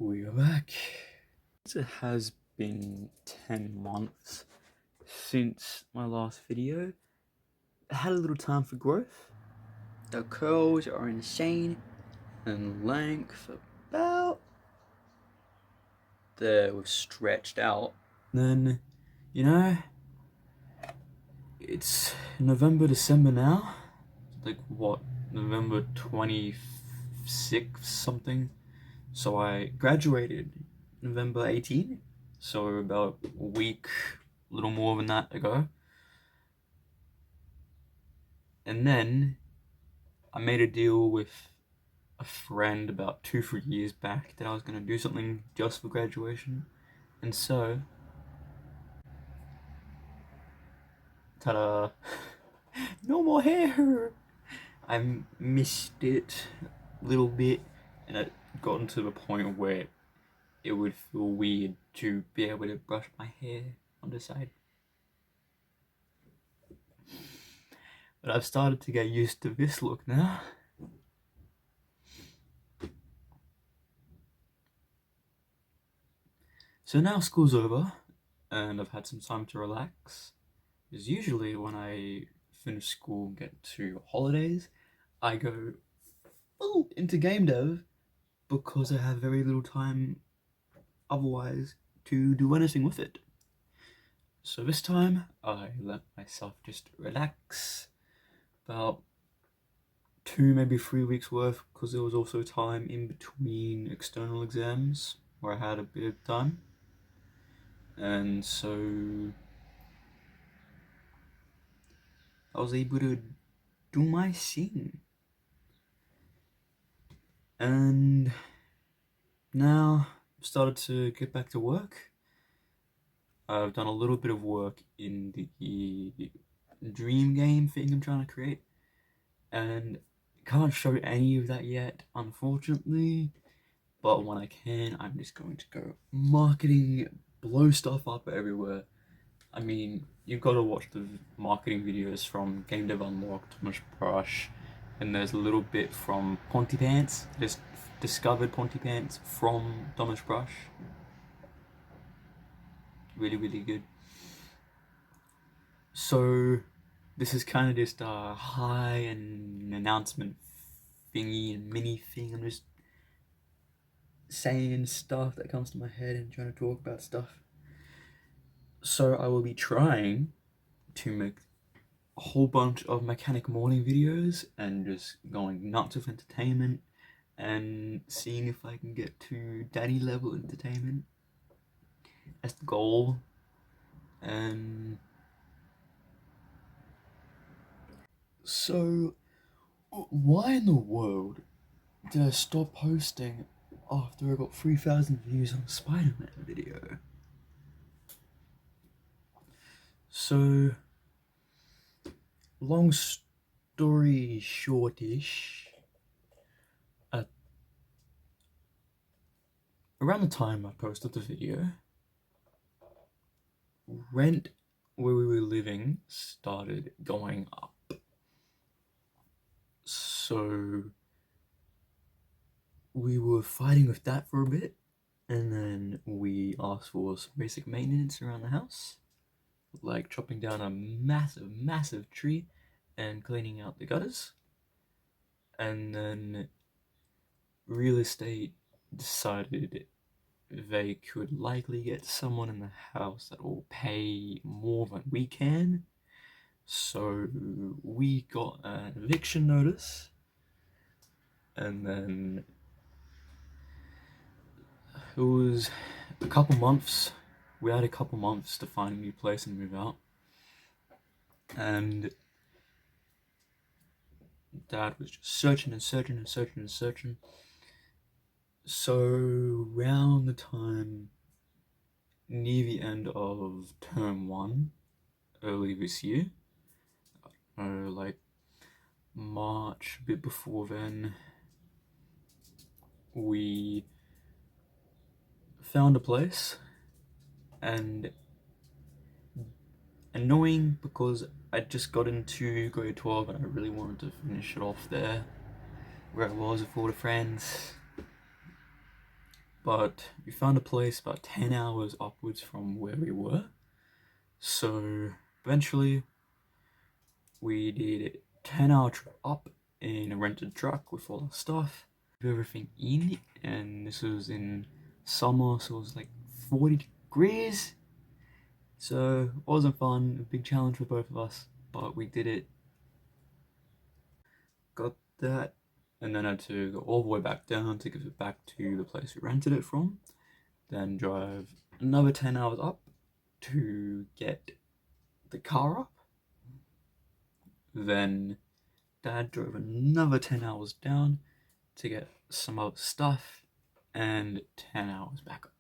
We are back. It has been 10 months since my last video. I had a little time for growth. The curls are insane in length, about there was stretched out. Then, it's November, December now. Like what, November 26th something. So I graduated November 18, so about a week, a little more than that ago. And then I made a deal with a friend about 2-3 years back that I was going to do something just for graduation. And so, ta-da, no more hair! I missed it a little bit, and it gotten to the point where it would feel weird to be able to brush my hair on the side. But I've started to get used to this look now. So now school's over, and I've had some time to relax. Because usually when I finish school and get to holidays, I go full into game dev because I have very little time otherwise to do anything with it. So this time, I let myself just relax about 2, maybe 3 weeks worth, because there was also time in between external exams where I had a bit of time. And so I was able to do my thing. And now I've started to get back to work. I've done a little bit of work in the dream game thing I'm trying to create, and can't show any of that yet, unfortunately. But when I can, I'm just going to go marketing, blow stuff up everywhere. I mean, you've got to watch the marketing videos from Game Dev Unlocked, Thomas Brush, and there's a little bit from Ponty Pants. Just discovered Ponty Pants from Thomas Brush. Really, really good. So this is kind of just a high and announcement thingy and mini thing. I'm just saying stuff that comes to my head and trying to talk about stuff. So I will be trying to make a whole bunch of mechanic morning videos and just going nuts with entertainment and seeing if I can get to daddy level entertainment. That's the goal. And so why in the world did I stop posting after I got 3,000 views on a Spider-Man video? So, long story shortish, around the time I posted the video, rent where we were living started going up. So we were fighting with that for a bit, and then we asked for some basic maintenance around the house, like chopping down a massive tree and cleaning out the gutters. And then real estate decided they could likely get someone in the house that will pay more than we can. So we got an eviction notice, and then it was a couple months. We had a couple months to find a new place and move out. And Dad was just searching. So around the time near the end of term 1, early this year, like March, a bit before then, we found a place. And annoying because I just got into grade 12 and I really wanted to finish it off there where I was with all the friends. but we found a place about 10 hours upwards from where we were. So eventually we did a 10-hour trip up in a rented truck with all our stuff, everything in, and this was in summer, so it was like 40 degrees. So it wasn't fun, a big challenge for both of us, but we did it. Got that, and then had to go all the way back down to give it back to the place we rented it from. Then drive another 10 hours up to get the car up. Then Dad drove another 10 hours down to get some other stuff, and 10 hours back up.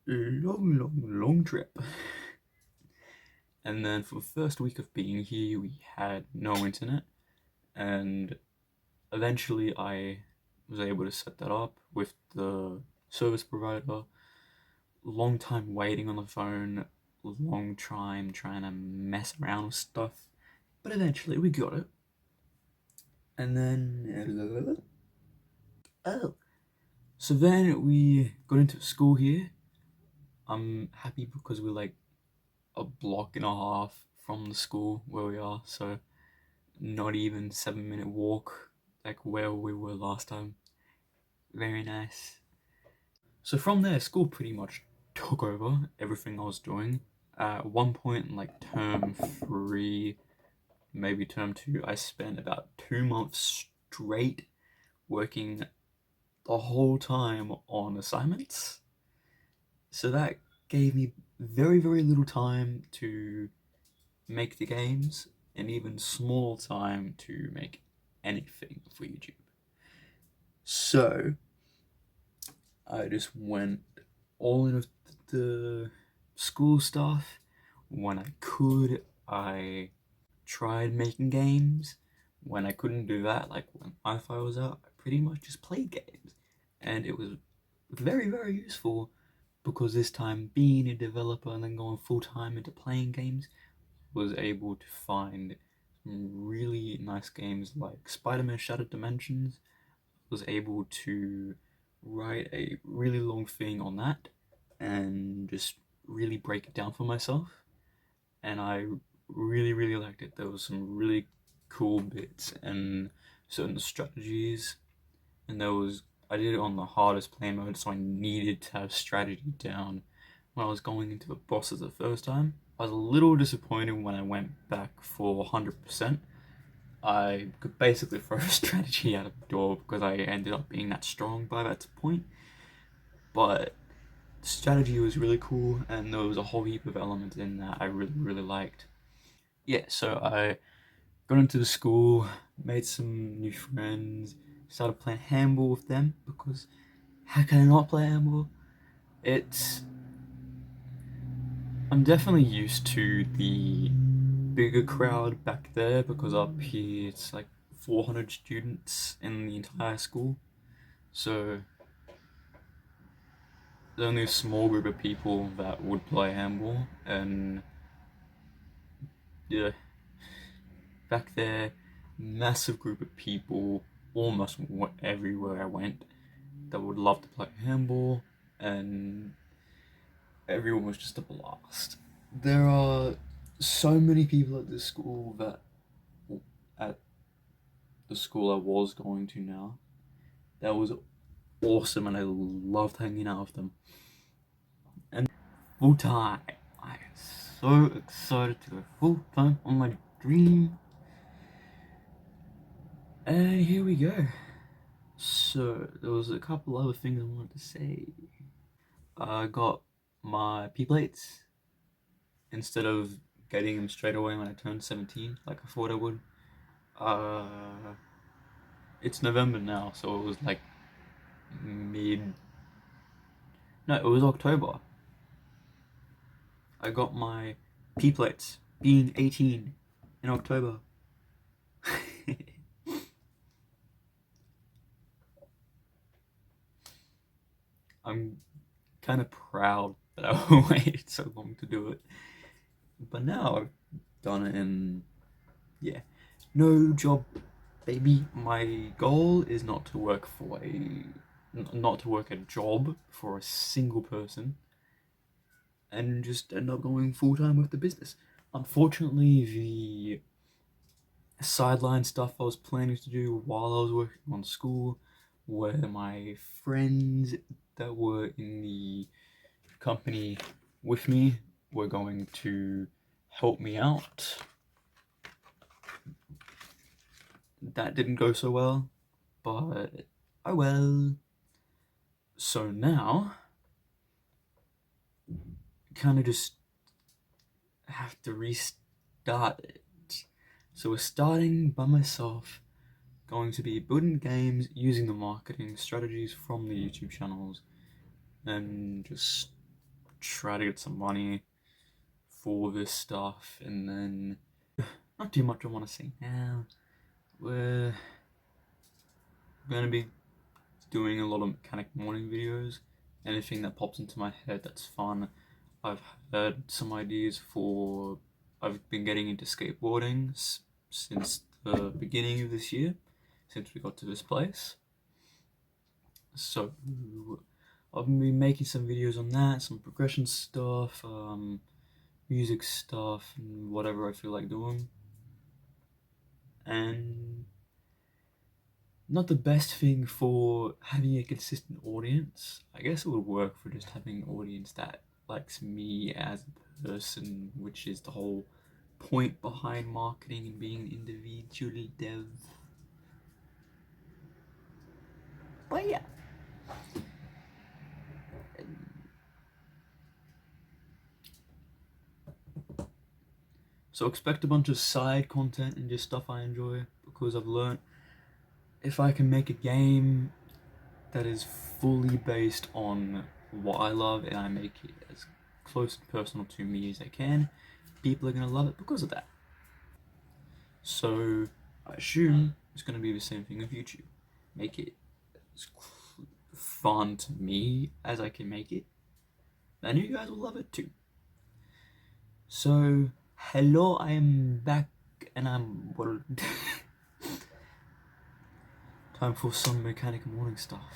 Long trip. And then for the first week of being here, we had no internet, and eventually I was able to set that up with the service provider. Long time waiting on the phone, long time trying to mess around with stuff, but eventually we got it. And then so then we got into school here. I'm happy because we're like a block and a half from the school where we are, so not even 7-minute walk like where we were last time. Very nice. So from there, school pretty much took over everything I was doing. At one point in like term 3, maybe term 2, I spent about 2 months straight working the whole time on assignments. So that gave me very, very little time to make the games, and even small time to make anything for YouTube. So I just went all in with the school stuff. When I could, I tried making games. When I couldn't do that, like when Wi-Fi was out, I pretty much just played games. And it was very, very useful, because this time being a developer and then going full-time into playing games, was able to find some really nice games like Spider-Man Shattered Dimensions. Was able to write a really long thing on that and just really break it down for myself, and I really, really liked it. There was some really cool bits and certain strategies, and I did it on the hardest play mode, so I needed to have strategy down when I was going into the bosses the first time. I was a little disappointed when I went back for 100%. I could basically throw a strategy out of the door because I ended up being that strong by that point. But the strategy was really cool, and there was a whole heap of elements in that I really, really liked. Yeah, so I got into the school, made some new friends, started playing handball with them, because how can I not play handball? I'm definitely used to the bigger crowd back there, because up here it's like 400 students in the entire school. So there's only a small group of people that would play handball, and yeah, back there, massive group of people almost everywhere I went that would love to play handball, and everyone was just a blast. There are so many people at this school at the school I was going to now, that was awesome, and I loved hanging out with them. And full time, I am so excited to go full time on my dream. And here we go. So there was a couple other things I wanted to say. I got my P plates instead of getting them straight away when I turned 17, like I thought I would. It's November now, so it was like no, it was October. I got my P plates being 18 in October. I'm kind of proud that I waited so long to do it, but now I've done it, and yeah, no job, baby. My goal is not to work for a not to work a job for a single person, and just end up going full time with the business. Unfortunately, the sideline stuff I was planning to do while I was working on school, where my friends that were in the company with me were going to help me out. That didn't go so well, but oh well. So now, kind of just have to restart it. So we're starting by myself, going to be building games using the marketing strategies from the YouTube channels, and just try to get some money for this stuff. And then, not too much I want to say now. We're gonna be doing a lot of mechanic morning videos. Anything that pops into my head that's fun. I've had some ideas for. I've been getting into skateboarding since the beginning of this year, since we got to this place. So I've been making some videos on that, some progression stuff, music stuff, and whatever I feel like doing. And not the best thing for having a consistent audience. I guess it would work for just having an audience that likes me as a person, which is the whole point behind marketing and being an individual dev. But yeah. So expect a bunch of side content and just stuff I enjoy, because I've learned if I can make a game that is fully based on what I love and I make it as close and personal to me as I can, people are going to love it because of that. So I assume it's going to be the same thing with YouTube. Make it as fun to me as I can make it, and you guys will love it too. So, hello, I am back, and I'm time for some mechanic morning stuff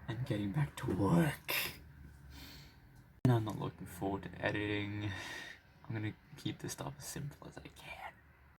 and getting back to work. And I'm not looking forward to editing. I'm gonna keep this stuff as simple as I can.